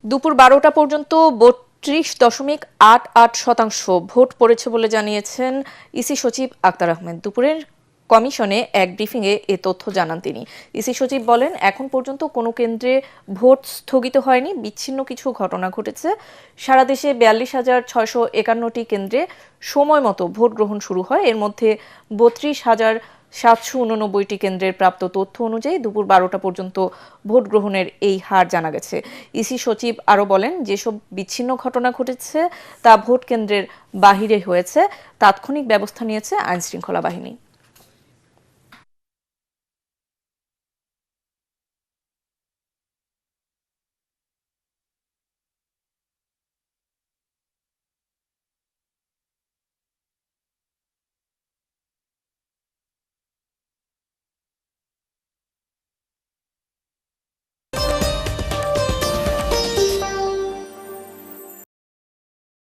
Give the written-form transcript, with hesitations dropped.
দুপুর ১২টা পর্যন্ত ৩২.৮৮% ভোট পড়েছে বলে জানিয়েছেন ইসি সচিব আক্তার আহমেদ। দুপুরের কমিশনে এক ব্রিফিংয়ে এ তথ্য জানান তিনি। ইসি সচিব বলেন, এখন পর্যন্ত কোনো কেন্দ্রে ভোট স্থগিত হয়নি, বিচ্ছিন্ন কিছু ঘটনা ঘটেছে। সারা দেশে ৪২,৬৫১টি কেন্দ্রে সময় মতো ভোট গ্রহণ শুরু হয়। এর মধ্যে ৩২,৭৮৯টি কেন্দ্রের প্রাপ্ত তথ্য অনুযায়ী দুপুর ১২টা পর্যন্ত ভোট গ্রহণের এই হার জানা গেছে। ইসি সচিব আরও বলেন, যেসব বিচ্ছিন্ন ঘটনা ঘটেছে তা ভোট কেন্দ্রের বাহিরে হয়েছে, তাৎক্ষণিক ব্যবস্থা নিয়েছে আইনশৃঙ্খলা বাহিনী।